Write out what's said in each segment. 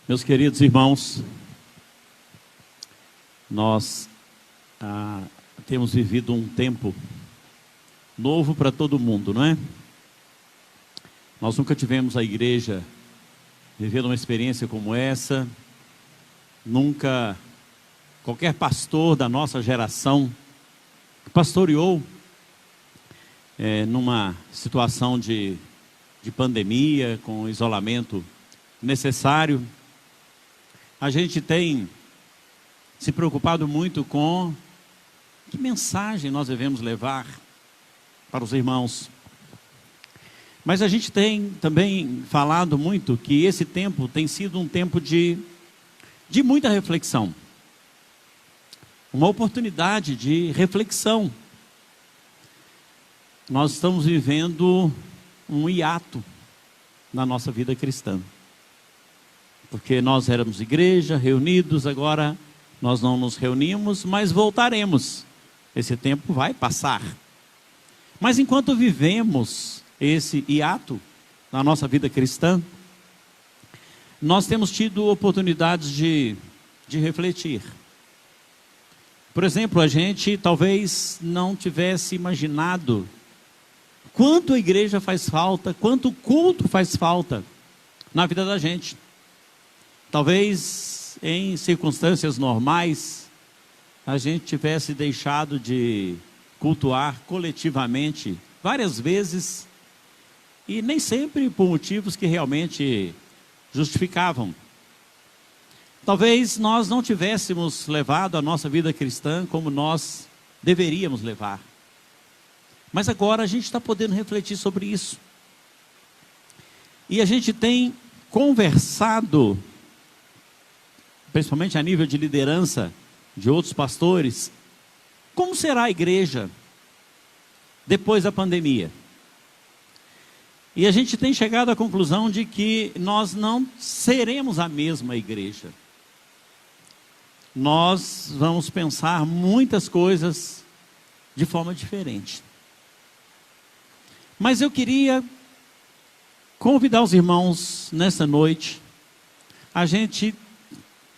Meus queridos irmãos, nós temos vivido um tempo novo para todo mundo, não é? Nós nunca tivemos a igreja vivendo uma experiência como essa. Nunca qualquer pastor da nossa geração pastoreou numa situação de pandemia, com isolamento necessário. A gente tem se preocupado muito com que mensagem nós devemos levar para os irmãos. Mas a gente tem também falado muito que esse tempo tem sido um tempo de muita reflexão. Uma oportunidade de reflexão. Nós estamos vivendo um hiato na nossa vida cristã. Porque nós éramos igreja, reunidos, agora nós não nos reunimos, mas voltaremos. Esse tempo vai passar. Mas enquanto vivemos esse hiato na nossa vida cristã, nós temos tido oportunidades de refletir. Por exemplo, a gente talvez não tivesse imaginado quanto a igreja faz falta, quanto o culto faz falta na vida da gente. Talvez em circunstâncias normais a gente tivesse deixado de cultuar coletivamente várias vezes e nem sempre por motivos que realmente justificavam. Talvez nós não tivéssemos levado a nossa vida cristã como nós deveríamos levar. Mas agora a gente está podendo refletir sobre isso. E a gente tem conversado, principalmente a nível de liderança de outros pastores, como será a igreja depois da pandemia? E a gente tem chegado à conclusão de que nós não seremos a mesma igreja. Nós vamos pensar muitas coisas de forma diferente. Mas eu queria convidar os irmãos nessa noite a gente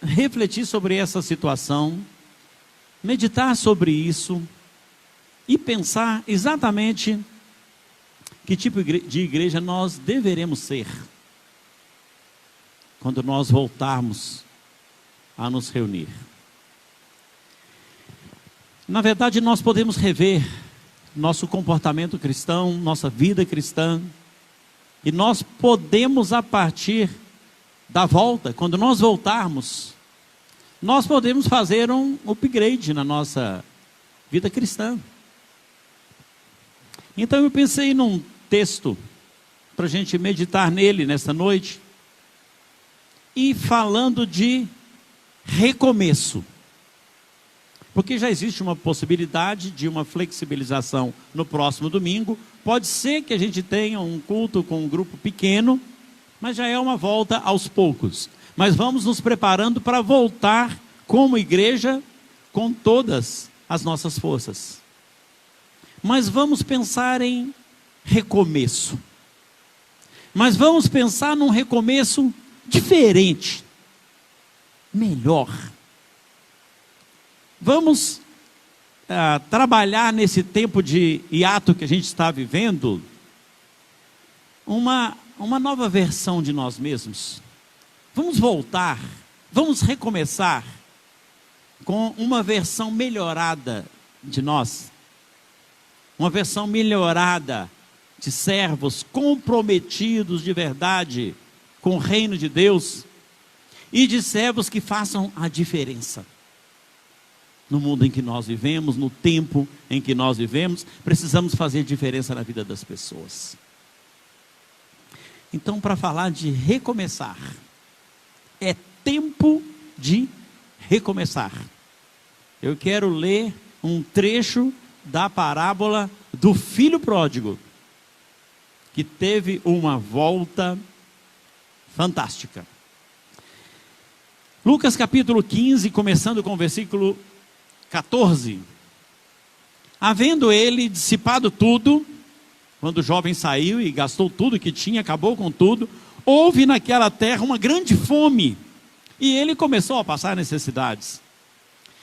refletir sobre essa situação, meditar sobre isso e pensar exatamente que tipo de igreja nós deveremos ser quando nós voltarmos a nos reunir. Na verdade, nós podemos rever nosso comportamento cristão, nossa vida cristã, e nós podemos, a partir da volta, quando nós voltarmos, nós podemos fazer um upgrade na nossa vida cristã. Então eu pensei num texto para a gente meditar nele nesta noite, e falando de recomeço, porque já existe uma possibilidade de uma flexibilização no próximo domingo. Pode ser que a gente tenha um culto com um grupo pequeno, mas já é uma volta aos poucos. Mas vamos nos preparando para voltar como igreja com todas as nossas forças. Mas vamos pensar em recomeço. Mas vamos pensar num recomeço diferente, melhor. Vamos trabalhar nesse tempo de hiato que a gente está vivendo, uma nova versão de nós mesmos. Vamos voltar, vamos recomeçar com uma versão melhorada de nós. Uma versão melhorada de servos comprometidos de verdade com o reino de Deus e de servos que façam a diferença. No mundo em que nós vivemos, no tempo em que nós vivemos, precisamos fazer diferença na vida das pessoas. Então, para falar de recomeçar, é tempo de recomeçar. Eu quero ler um trecho da parábola do filho pródigo, que teve uma volta fantástica. Lucas capítulo 15, começando com o versículo 14. Havendo ele dissipado tudo, quando o jovem saiu e gastou tudo que tinha, acabou com tudo, houve naquela terra uma grande fome, E ele começou a passar necessidades.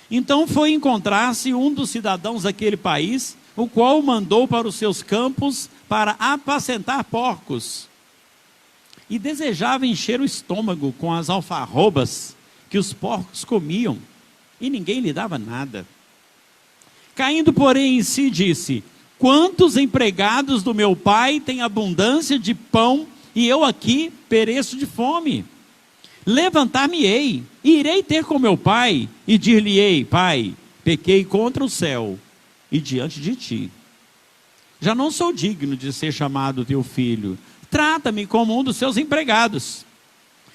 Então foi encontrar-se um dos cidadãos daquele país, o qual o mandou para os seus campos para apacentar porcos. E desejava encher o estômago com as alfarrobas que os porcos comiam, e ninguém lhe dava nada. Caindo, porém, em si, disse: quantos empregados do meu pai têm abundância de pão, e eu aqui pereço de fome? Levantar-me-ei, e irei ter com meu pai, e dir-lhe-ei: pai, pequei contra o céu e diante de ti. Já não sou digno de ser chamado teu filho. Trata-me como um dos seus empregados.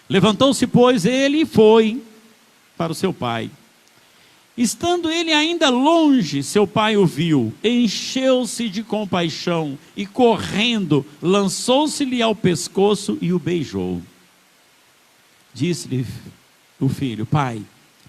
Levantou-se, pois, ele e foi para o seu pai. Estando ele ainda longe, seu pai o viu, encheu-se de compaixão e, correndo, lançou-se-lhe ao pescoço e o beijou. Disse-lhe o filho: pai,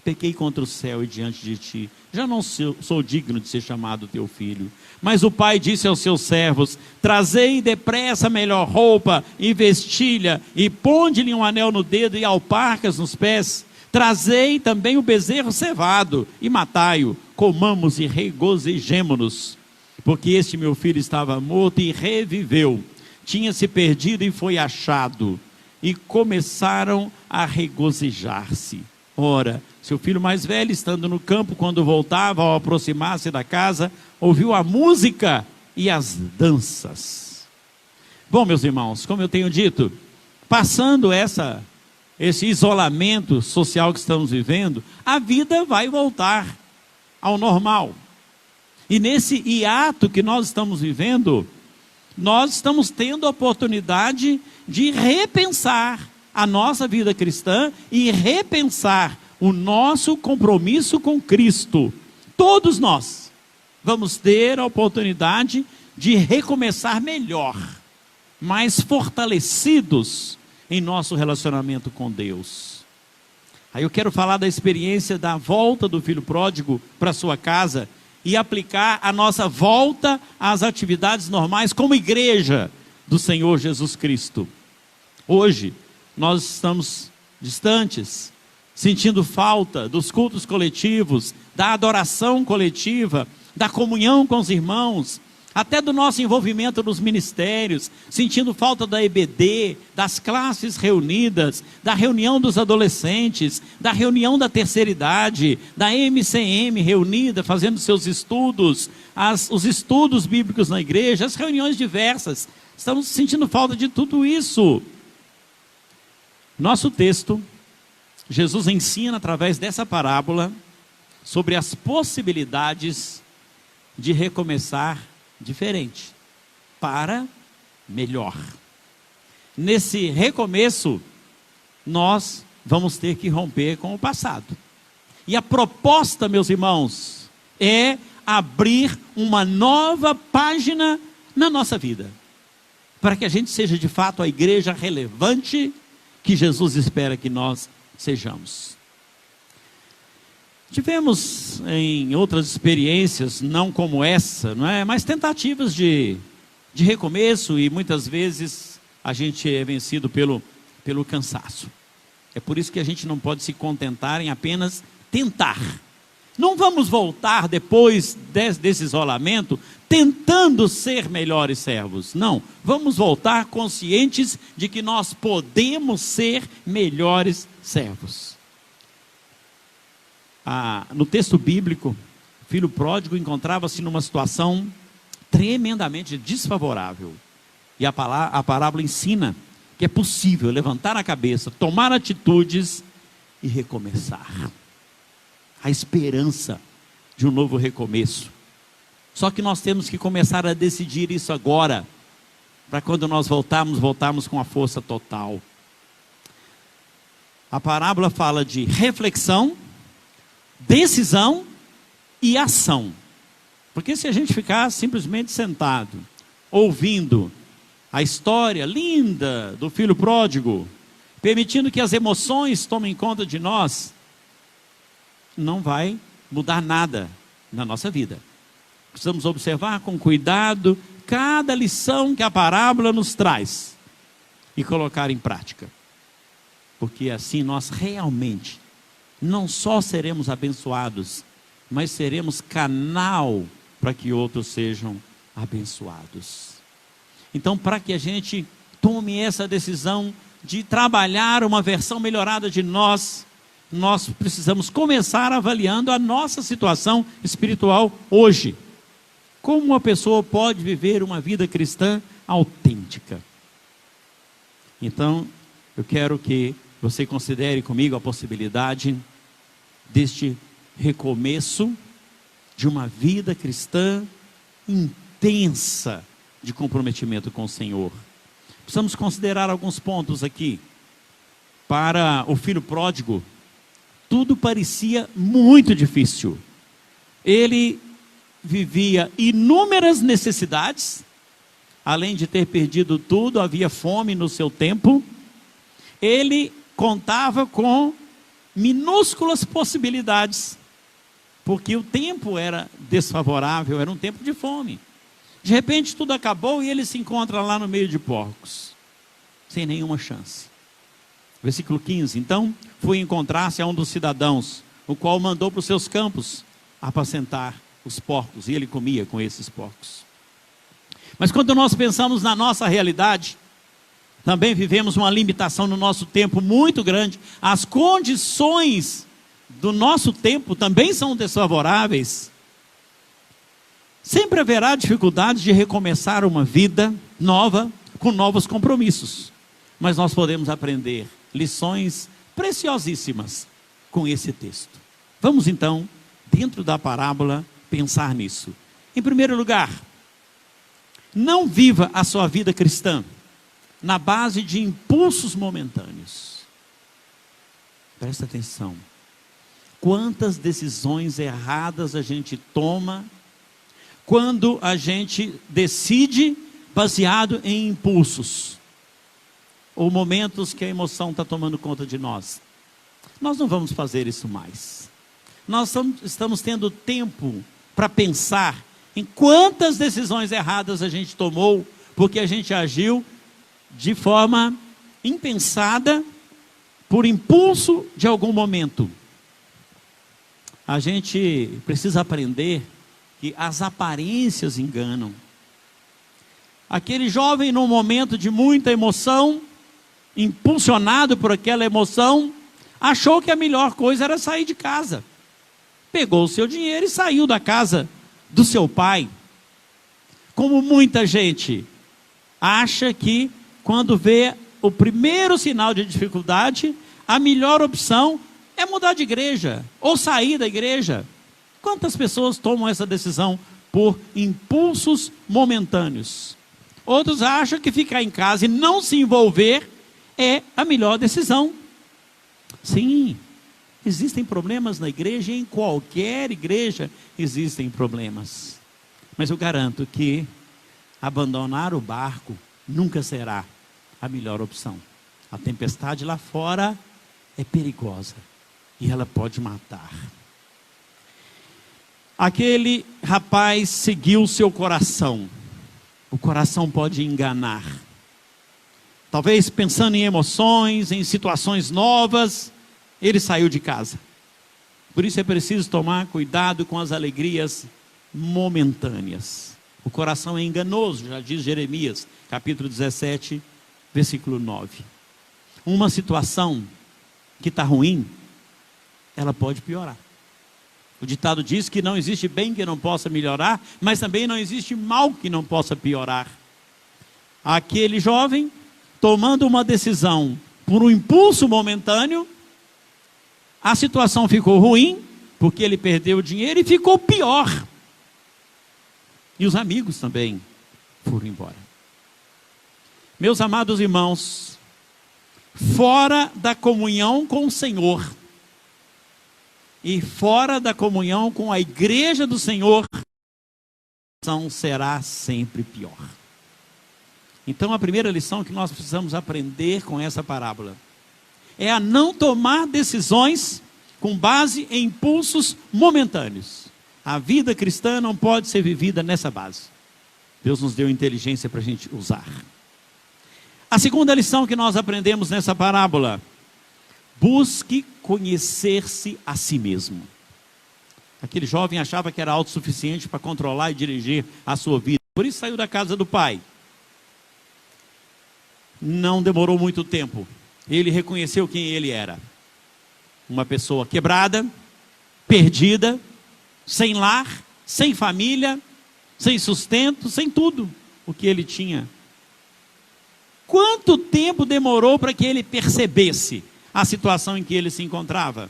pequei contra o céu e diante de ti, já não sou digno de ser chamado teu filho. Mas o pai disse aos seus servos: trazei depressa a melhor roupa e vestilha, e ponde-lhe um anel no dedo e alparcas nos pés. Trazei também o bezerro cevado e matai-o, comamos e regozijemo-nos. Porque este meu filho estava morto e reviveu, tinha se perdido e foi achado. E começaram a regozijar-se. Ora, seu filho mais velho, estando no campo, quando voltava, ao aproximar-se da casa, ouviu a música e as danças. Bom, meus irmãos, como eu tenho dito, passando esse isolamento social que estamos vivendo, a vida vai voltar ao normal. E nesse hiato que nós estamos vivendo, nós estamos tendo a oportunidade de repensar a nossa vida cristã e repensar o nosso compromisso com Cristo. Todos nós vamos ter a oportunidade de recomeçar melhor, mais fortalecidos em nosso relacionamento com Deus. Aí eu quero falar da experiência da volta do filho pródigo para sua casa e aplicar a nossa volta às atividades normais como igreja do Senhor Jesus Cristo. Hoje nós estamos distantes, sentindo falta dos cultos coletivos, da adoração coletiva, da comunhão com os irmãos, até do nosso envolvimento nos ministérios, sentindo falta da EBD, das classes reunidas, da reunião dos adolescentes, da reunião da terceira idade, da MCM reunida, fazendo seus estudos, os estudos bíblicos na igreja, as reuniões diversas. Estamos sentindo falta de tudo isso. Nosso texto, Jesus ensina através dessa parábola sobre as possibilidades de recomeçar diferente, para melhor. Nesse recomeço, nós vamos ter que romper com o passado. E a proposta, meus irmãos, é abrir uma nova página na nossa vida, para que a gente seja de fato a igreja relevante que Jesus espera que nós sejamos. Tivemos em outras experiências, não como essa, não é? Mas tentativas de recomeço, e muitas vezes a gente é vencido pelo cansaço. É por isso que a gente não pode se contentar em apenas tentar. Não vamos voltar depois desse isolamento tentando ser melhores servos. Não, vamos voltar conscientes de que nós podemos ser melhores servos. No texto bíblico, o filho pródigo encontrava-se numa situação tremendamente desfavorável. E a parábola ensina que é possível levantar a cabeça, tomar atitudes e recomeçar. A esperança de um novo recomeço. Só que nós temos que começar a decidir isso agora, para quando nós voltarmos com a força total. A parábola fala de reflexão, decisão e ação. Porque se a gente ficar simplesmente sentado, ouvindo a história linda do filho pródigo, permitindo que as emoções tomem conta de nós, não vai mudar nada na nossa vida. Precisamos observar com cuidado cada lição que a parábola nos traz e colocar em prática. porque assim nós realmente não só seremos abençoados, mas seremos canal para que outros sejam abençoados. Então, para que a gente tome essa decisão de trabalhar uma versão melhorada de nós precisamos começar avaliando a nossa situação espiritual hoje. Como uma pessoa pode viver uma vida cristã autêntica? Então, eu quero que você considere comigo a possibilidade deste recomeço de uma vida cristã intensa de comprometimento com o Senhor. Precisamos considerar alguns pontos aqui. Para o filho pródigo, tudo parecia muito difícil. Ele vivia inúmeras necessidades, além de ter perdido tudo, havia fome no seu tempo. Ele contava com minúsculas possibilidades, porque o tempo era desfavorável, era um tempo de fome. De repente tudo acabou e ele se encontra lá no meio de porcos, sem nenhuma chance. Versículo 15, então foi encontrar-se a um dos cidadãos, o qual mandou para os seus campos apacentar os porcos, e ele comia com esses porcos. Mas quando nós pensamos na nossa realidade, também vivemos uma limitação no nosso tempo muito grande. As condições do nosso tempo também são desfavoráveis. Sempre haverá dificuldades de recomeçar uma vida nova, com novos compromissos. Mas nós podemos aprender lições preciosíssimas com esse texto. Vamos então, dentro da parábola, pensar nisso. Em primeiro lugar, não viva a sua vida cristã na base de impulsos momentâneos. Presta atenção. Quantas decisões erradas a gente toma quando a gente decide baseado em impulsos, ou momentos que a emoção está tomando conta de nós. Nós não vamos fazer isso mais. Nós estamos tendo tempo para pensar em quantas decisões erradas a gente tomou, porque a gente agiu de forma impensada, por impulso de algum momento. A gente precisa aprender que as aparências enganam. Aquele jovem, num momento de muita emoção, impulsionado por aquela emoção, achou que a melhor coisa era sair de casa. Pegou o seu dinheiro e saiu da casa do seu pai. Como muita gente acha que quando vê o primeiro sinal de dificuldade, a melhor opção é mudar de igreja ou sair da igreja. Quantas pessoas tomam essa decisão por impulsos momentâneos? Outros acham que ficar em casa e não se envolver é a melhor decisão. Sim, existem problemas na igreja, e em qualquer igreja existem problemas. Mas eu garanto que abandonar o barco nunca será a melhor opção. A tempestade lá fora é perigosa e ela pode matar. Aquele rapaz seguiu seu coração. O coração pode enganar. Talvez pensando em emoções, em situações novas, ele saiu de casa. Por isso é preciso tomar cuidado com as alegrias momentâneas. O coração é enganoso, já diz Jeremias, capítulo 17, versículo 9. Uma situação que está ruim, ela pode piorar. O ditado diz que não existe bem que não possa melhorar, mas também não existe mal que não possa piorar. Aquele jovem, tomando uma decisão por um impulso momentâneo, a situação ficou ruim, porque ele perdeu o dinheiro, e ficou pior. E os amigos também foram embora. Meus amados irmãos, fora da comunhão com o Senhor, e fora da comunhão com a igreja do Senhor, a situação será sempre pior. Então a primeira lição que nós precisamos aprender com essa parábola é a não tomar decisões com base em impulsos momentâneos. A vida cristã não pode ser vivida nessa base. Deus nos deu inteligência para a gente usar. A segunda lição que nós aprendemos nessa parábola: Busque conhecer-se a si mesmo. Aquele jovem achava que era autossuficiente para controlar e dirigir a sua vida. Por isso saiu da casa do pai. Não demorou muito tempo. Ele reconheceu quem ele era. Uma pessoa quebrada, perdida, sem lar, sem família, sem sustento, sem tudo o que ele tinha. Quanto tempo demorou para que ele percebesse a situação em que ele se encontrava?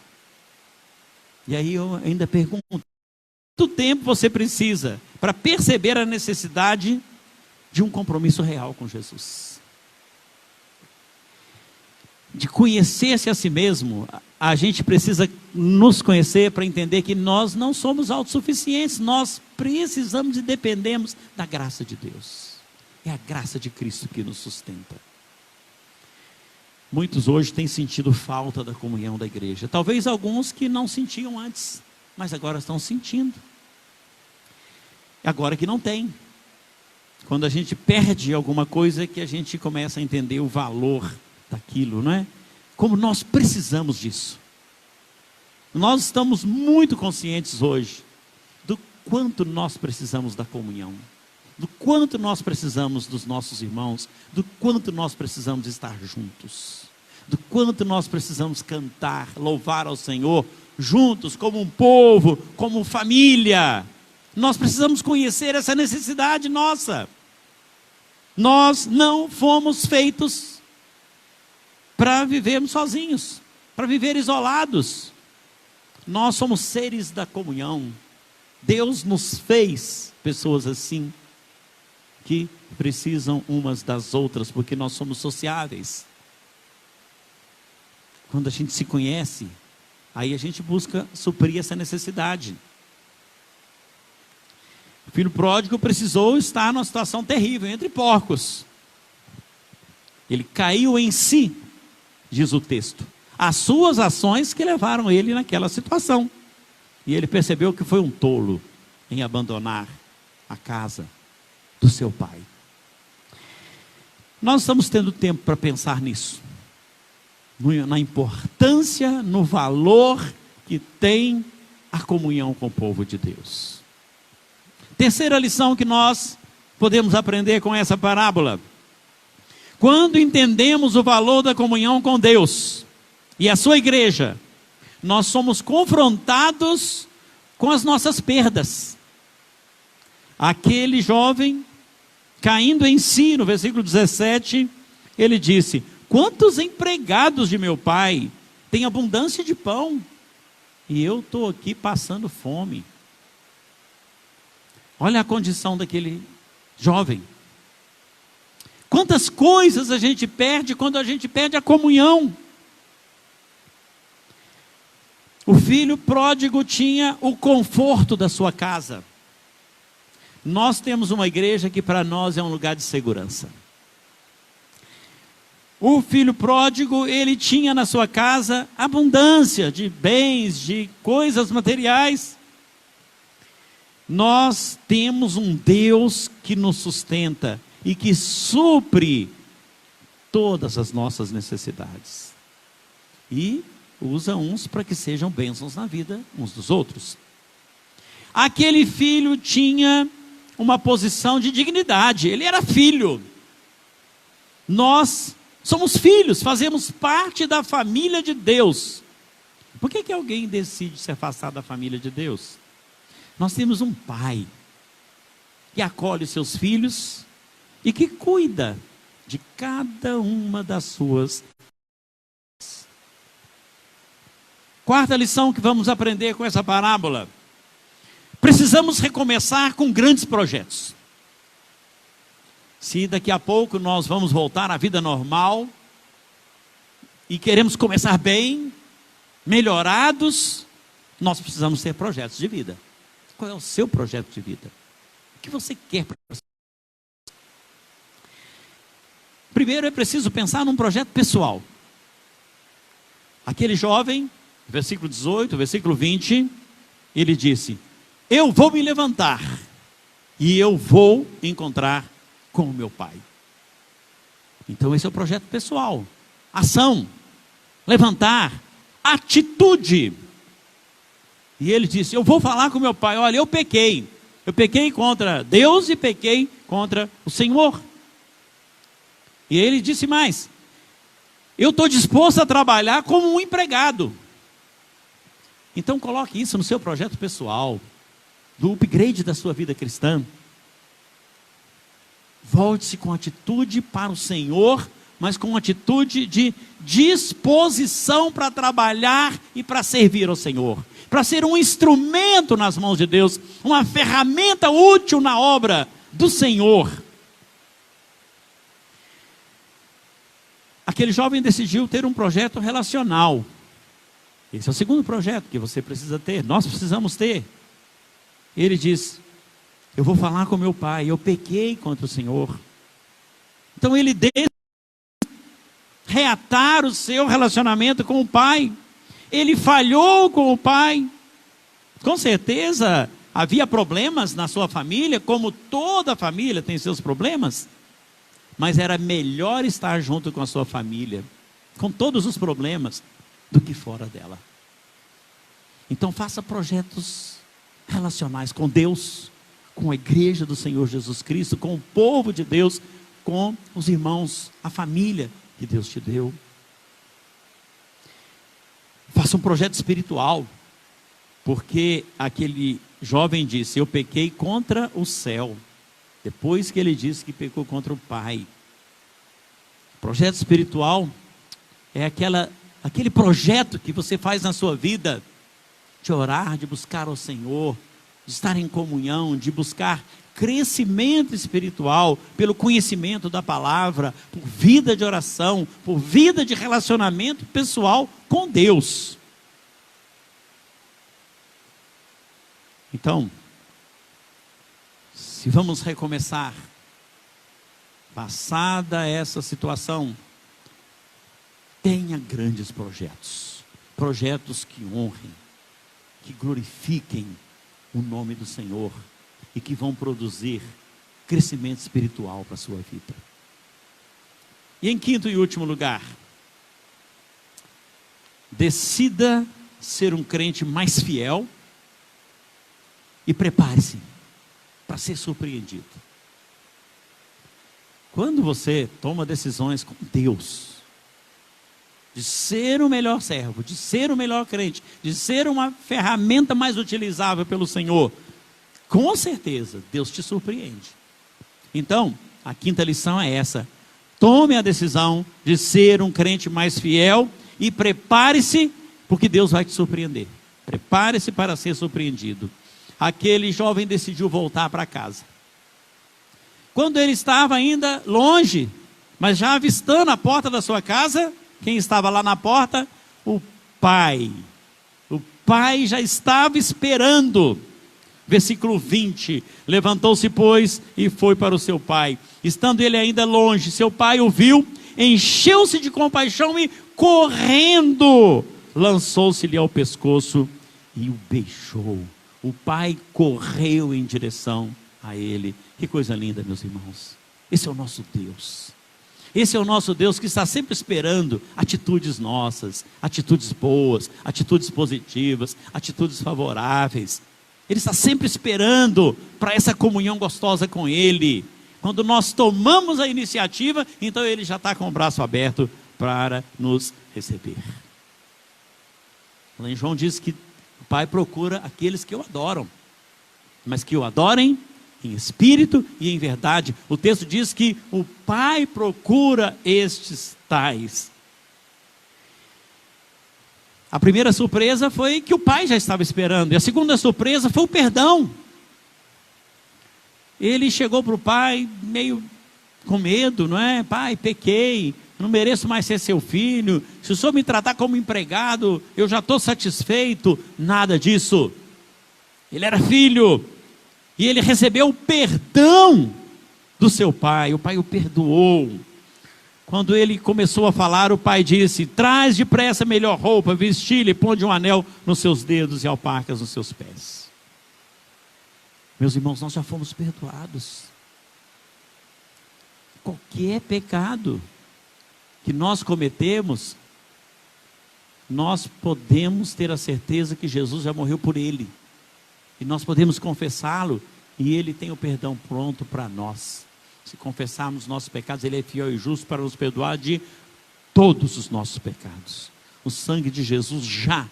E aí eu ainda pergunto, quanto tempo você precisa para perceber a necessidade de um compromisso real com Jesus? De conhecer-se a si mesmo. A gente precisa nos conhecer para entender que nós não somos autossuficientes, nós precisamos e dependemos da graça de Deus. É a graça de Cristo que nos sustenta. Muitos hoje têm sentido falta da comunhão da igreja. Talvez alguns que não sentiam antes, mas agora estão sentindo. Agora que não tem. Quando a gente perde alguma coisa, que a gente começa a entender o valor daquilo, não é? Como nós precisamos disso. Nós estamos muito conscientes hoje do quanto nós precisamos da comunhão, do quanto nós precisamos dos nossos irmãos, do quanto nós precisamos estar juntos, do quanto nós precisamos cantar, louvar ao Senhor juntos, como um povo, como família. Nós precisamos conhecer essa necessidade nossa. Nós não fomos feitos para vivermos sozinhos, para viver isolados. Nós somos seres da comunhão. Deus nos fez pessoas assim, que precisam umas das outras, porque nós somos sociáveis. Quando a gente se conhece, aí a gente busca suprir essa necessidade. O filho pródigo precisou estar numa situação terrível, entre porcos. Ele caiu em si, diz o texto. As suas ações que levaram ele naquela situação. E ele percebeu que foi um tolo em abandonar a casa do seu pai. Nós estamos tendo tempo para pensar nisso. Na importância, no valor que tem a comunhão com o povo de Deus. Terceira lição que nós podemos aprender com essa parábola. Quando entendemos o valor da comunhão com Deus e a sua igreja, nós somos confrontados com as nossas perdas. Aquele jovem, caindo em si, no versículo 17, ele disse: quantos empregados de meu pai têm abundância de pão, e eu estou aqui passando fome. Olha a condição daquele jovem. Quantas coisas a gente perde quando a gente perde a comunhão. O filho pródigo tinha o conforto da sua casa. Nós temos uma igreja que para nós é um lugar de segurança. O filho pródigo, ele tinha na sua casa abundância de bens, de coisas materiais. Nós temos um Deus que nos sustenta e que supre todas as nossas necessidades. E usa uns para que sejam bênçãos na vida uns dos outros. Aquele filho tinha uma posição de dignidade, ele era filho. Nós somos filhos, fazemos parte da família de Deus. Por que alguém decide se afastar da família de Deus? Nós temos um pai que acolhe seus filhos e que cuida de cada uma das suas. Quarta lição que vamos aprender com essa parábola: precisamos recomeçar com grandes projetos. Se daqui a pouco nós vamos voltar à vida normal e queremos começar bem, melhorados, nós precisamos ter projetos de vida. Qual é o seu projeto de vida? O que você quer para você? Primeiro é preciso pensar num projeto pessoal. Aquele jovem, versículo 18, versículo 20, ele disse: eu vou me levantar e eu vou encontrar com o meu pai. Então esse é o projeto pessoal, ação. levantar, atitude. E ele disse: eu vou falar com meu pai, olha, eu pequei contra Deus e pequei contra o Senhor. E ele disse mais: eu estou disposto a trabalhar como um empregado. Então coloque isso no seu projeto pessoal, do upgrade da sua vida cristã. Volte-se com atitude para o Senhor, mas com atitude de disposição para trabalhar e para servir ao Senhor, para ser um instrumento nas mãos de Deus, uma ferramenta útil na obra do Senhor. Aquele jovem decidiu ter um projeto relacional. Esse é o segundo projeto que você precisa ter, nós precisamos ter. Ele diz: eu vou falar com meu pai, eu pequei contra o Senhor. Então ele decide reatar o seu relacionamento com o pai. Ele falhou com o pai. Com certeza havia problemas na sua família, como toda família tem seus problemas. Mas era melhor estar junto com a sua família, com todos os problemas, do que fora dela. Então faça projetos relacionais com Deus, com a igreja do Senhor Jesus Cristo, com o povo de Deus, com os irmãos, a família que Deus te deu. Faça um projeto espiritual, porque aquele jovem disse: eu pequei contra o céu, depois que ele disse que pecou contra o Pai. Projeto espiritual é aquele projeto que você faz na sua vida, de orar, de buscar ao Senhor, de estar em comunhão, de buscar crescimento espiritual, pelo conhecimento da palavra, por vida de oração, por vida de relacionamento pessoal com Deus. Então, se vamos recomeçar, passada essa situação, tenha grandes projetos, projetos que honrem, que glorifiquem o nome do Senhor e que vão produzir crescimento espiritual para a sua vida. E em quinto e último lugar, decida ser um crente mais fiel e prepare-se para ser surpreendido. Quando você toma decisões com Deus, de ser o melhor servo, de ser o melhor crente, de ser uma ferramenta mais utilizável pelo Senhor, com certeza Deus te surpreende. Então, a quinta lição é essa: tome a decisão de ser um crente mais fiel e prepare-se, porque Deus vai te surpreender. Prepare-se para ser surpreendido. Aquele jovem decidiu voltar para casa. Quando ele estava ainda longe, mas já avistando a porta da sua casa, quem estava lá na porta? O pai. O pai já estava esperando. Versículo 20: levantou-se, pois, e foi para o seu pai. Estando ele ainda longe, seu pai o viu, encheu-se de compaixão e, correndo, lançou-se-lhe ao pescoço e o beijou. O pai correu em direção a ele. Que coisa linda, meus irmãos. Esse é o nosso Deus. Esse é o nosso Deus que está sempre esperando atitudes nossas, atitudes boas, atitudes positivas, atitudes favoráveis. Ele está sempre esperando para essa comunhão gostosa com Ele. Quando nós tomamos a iniciativa, então Ele já está com o braço aberto para nos receber. Lá em João diz que o Pai procura aqueles que o adoram, mas que o adorem em espírito e em verdade. O texto diz que o Pai procura estes tais. A primeira surpresa foi que o pai já estava esperando. E a segunda surpresa foi o perdão. Ele chegou para o pai meio com medo, não é? Pai, pequei, não mereço mais ser seu filho. Se o senhor me tratar como empregado, eu já estou satisfeito. Nada disso. Ele era filho. E ele recebeu o perdão do seu pai. O pai o perdoou. Quando ele começou a falar, o pai disse: traz depressa a melhor roupa, vesti-lhe, põe um anel nos seus dedos e alparcas nos seus pés. Meus irmãos, nós já fomos perdoados. Qualquer pecado que nós cometemos, nós podemos ter a certeza que Jesus já morreu por ele. E nós podemos confessá-lo, e ele tem o perdão pronto para nós. Se confessarmos nossos pecados, ele é fiel e justo para nos perdoar de todos os nossos pecados. O sangue de Jesus já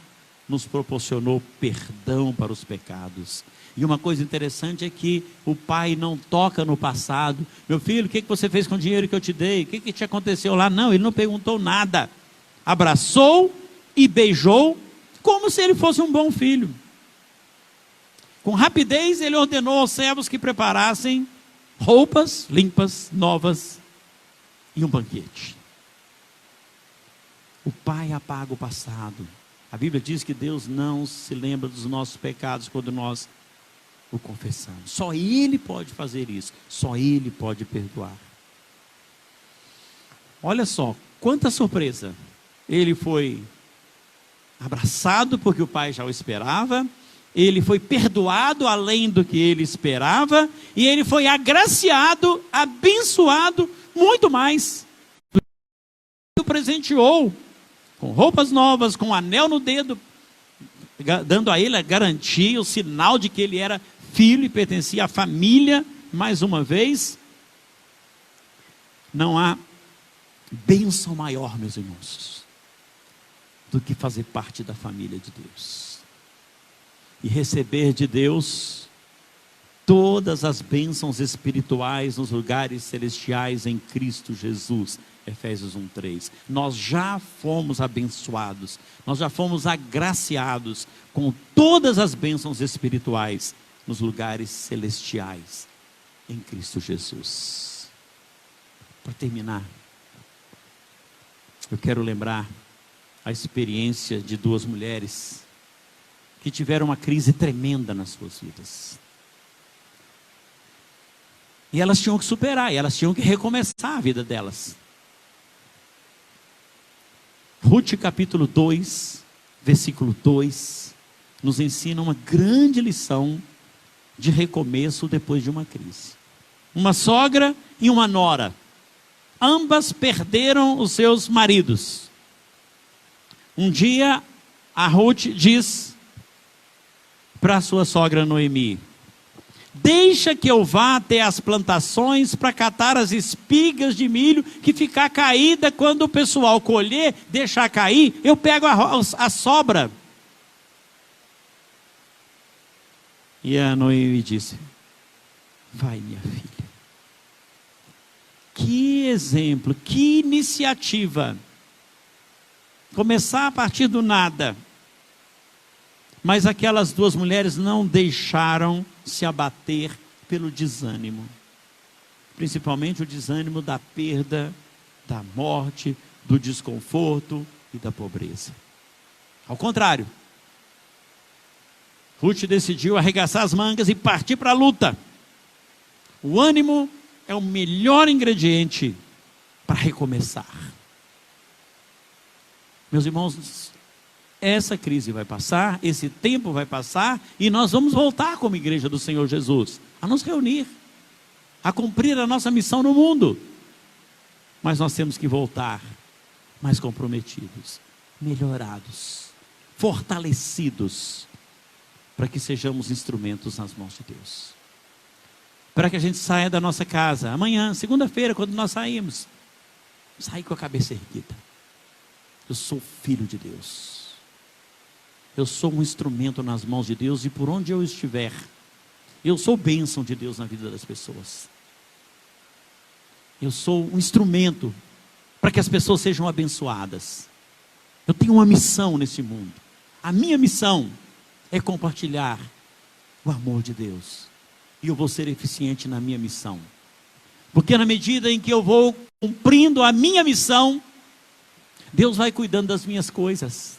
nos proporcionou perdão para os pecados. E uma coisa interessante é que o pai não toca no passado. Meu filho, o que você fez com o dinheiro que eu te dei? O que te aconteceu lá? Não, ele não perguntou nada. Abraçou e beijou como se ele fosse um bom filho. Com rapidez ele ordenou aos servos que preparassem roupas limpas, novas e um banquete. O pai apaga o passado. A Bíblia diz que Deus não se lembra dos nossos pecados quando nós o confessamos. Só Ele pode fazer isso. Só Ele pode perdoar. Olha só, quanta surpresa. Ele foi abraçado porque o pai já o esperava. Ele foi perdoado além do que ele esperava. E ele foi agraciado, abençoado, muito mais. O presenteou com roupas novas, com um anel no dedo, dando a ele a garantia, o sinal de que ele era filho e pertencia à família, mais uma vez. Não há bênção maior, meus irmãos, do que fazer parte da família de Deus. E receber de Deus todas as bênçãos espirituais nos lugares celestiais em Cristo Jesus. Efésios 1:3. Nós já fomos abençoados, nós já fomos agraciados com todas as bênçãos espirituais nos lugares celestiais em Cristo Jesus. Para terminar, eu quero lembrar a experiência de duas mulheres que tiveram uma crise tremenda nas suas vidas. E elas tinham que superar, e elas tinham que recomeçar a vida delas. Ruth capítulo 2, versículo 2, nos ensina uma grande lição de recomeço depois de uma crise. Uma sogra e uma nora, ambas perderam os seus maridos. Um dia a Ruth diz para sua sogra Noemi: deixa que eu vá até as plantações para catar as espigas de milho que ficar caída, quando o pessoal colher, deixar cair, eu pego a sobra. E a Noemi disse: vai, minha filha. Que exemplo, que iniciativa. Começar a partir do nada. Mas aquelas duas mulheres não deixaram se abater pelo desânimo. Principalmente o desânimo da perda, da morte, do desconforto e da pobreza. Ao contrário, Ruth decidiu arregaçar as mangas e partir para a luta. O ânimo é o melhor ingrediente para recomeçar. Meus irmãos, essa crise vai passar, esse tempo vai passar, e nós vamos voltar como igreja do Senhor Jesus, a nos reunir, a cumprir a nossa missão no mundo. Mas nós temos que voltar mais comprometidos, melhorados, fortalecidos, para que sejamos instrumentos nas mãos de Deus. Para que a gente saia da nossa casa, amanhã, segunda-feira, quando nós saímos, sair com a cabeça erguida. Eu sou filho de Deus. Eu sou um instrumento nas mãos de Deus, e por onde eu estiver, eu sou bênção de Deus na vida das pessoas. Eu sou um instrumento para que as pessoas sejam abençoadas. Eu tenho uma missão nesse mundo. A minha missão é compartilhar o amor de Deus. E eu vou ser eficiente na minha missão. Porque na medida em que eu vou cumprindo a minha missão, Deus vai cuidando das minhas coisas.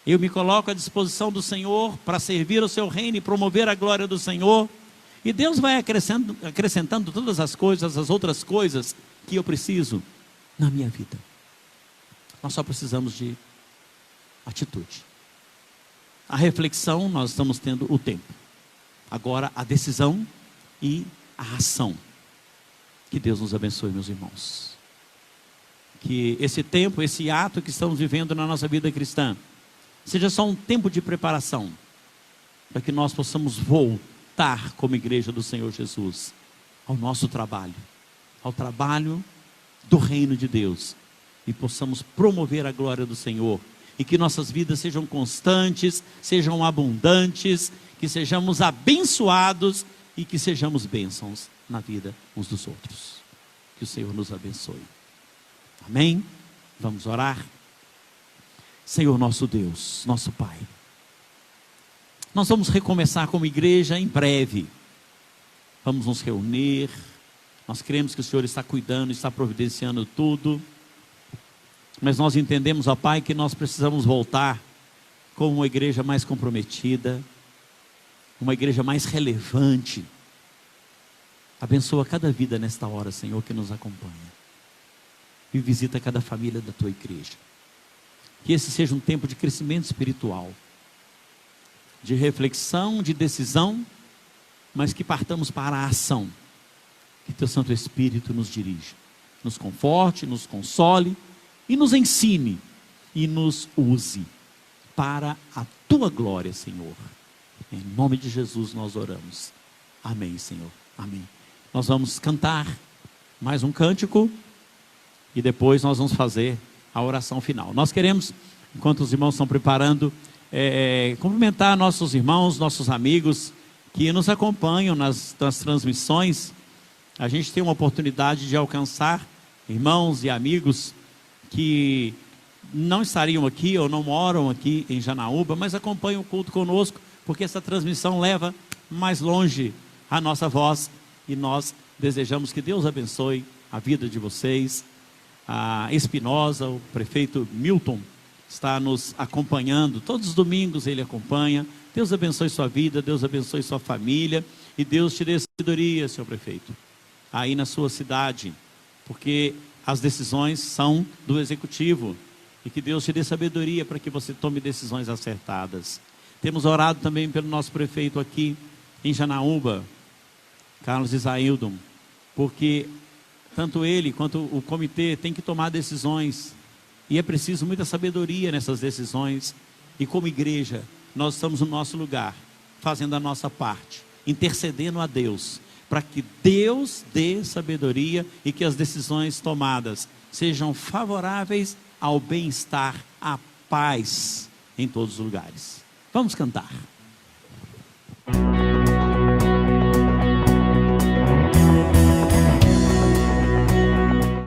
Eu me coloco à disposição do Senhor para servir o seu reino e promover a glória do Senhor. E Deus vai acrescentando todas as coisas, as outras coisas que eu preciso na minha vida. Nós só precisamos de atitude. A reflexão, nós estamos tendo o tempo. Agora a decisão e a ação. Que Deus nos abençoe, meus irmãos. que esse tempo, esse ato que estamos vivendo na nossa vida cristã, seja só um tempo de preparação, para que nós possamos voltar como igreja do Senhor Jesus, ao nosso trabalho, ao trabalho do reino de Deus, e possamos promover a glória do Senhor, e que nossas vidas sejam constantes, sejam abundantes, que sejamos abençoados, e que sejamos bênçãos na vida uns dos outros. Que o Senhor nos abençoe. Amém? Vamos orar. Senhor nosso Deus, nosso Pai, nós vamos recomeçar como igreja em breve. Vamos nos reunir. Nós cremos que o Senhor está cuidando, está providenciando tudo. Mas nós entendemos, ó Pai, que nós precisamos voltar como uma igreja mais comprometida, uma igreja mais relevante. Abençoa cada vida nesta hora, Senhor, que nos acompanha. E visita cada família da Tua igreja. Que esse seja um tempo de crescimento espiritual, de reflexão, de decisão, mas que partamos para a ação. Que Teu Santo Espírito nos dirija, nos conforte, nos console e nos ensine e nos use para a Tua glória, Senhor. Em nome de Jesus nós oramos. Amém, Senhor. Amém. Nós vamos cantar mais um cântico e depois nós vamos fazer a oração final. Nós queremos, enquanto os irmãos estão preparando, cumprimentar nossos irmãos, nossos amigos que nos acompanham nas transmissões. A gente tem uma oportunidade de alcançar irmãos e amigos que não estariam aqui ou não moram aqui em Janaúba, mas acompanham o culto conosco, porque essa transmissão leva mais longe a nossa voz, e nós desejamos que Deus abençoe a vida de vocês. A Espinosa, o prefeito Milton, está nos acompanhando, todos os domingos ele acompanha. Deus abençoe sua vida, Deus abençoe sua família, e Deus te dê sabedoria, senhor prefeito, aí na sua cidade, porque as decisões são do executivo, e que Deus te dê sabedoria para que você tome decisões acertadas. Temos orado também pelo nosso prefeito aqui em Janaúba, Carlos Isaildon, porque tanto ele quanto o comitê tem que tomar decisões, e é preciso muita sabedoria nessas decisões, e como igreja, nós estamos no nosso lugar, fazendo a nossa parte, intercedendo a Deus, para que Deus dê sabedoria, e que as decisões tomadas sejam favoráveis ao bem-estar, à paz em todos os lugares. Vamos cantar.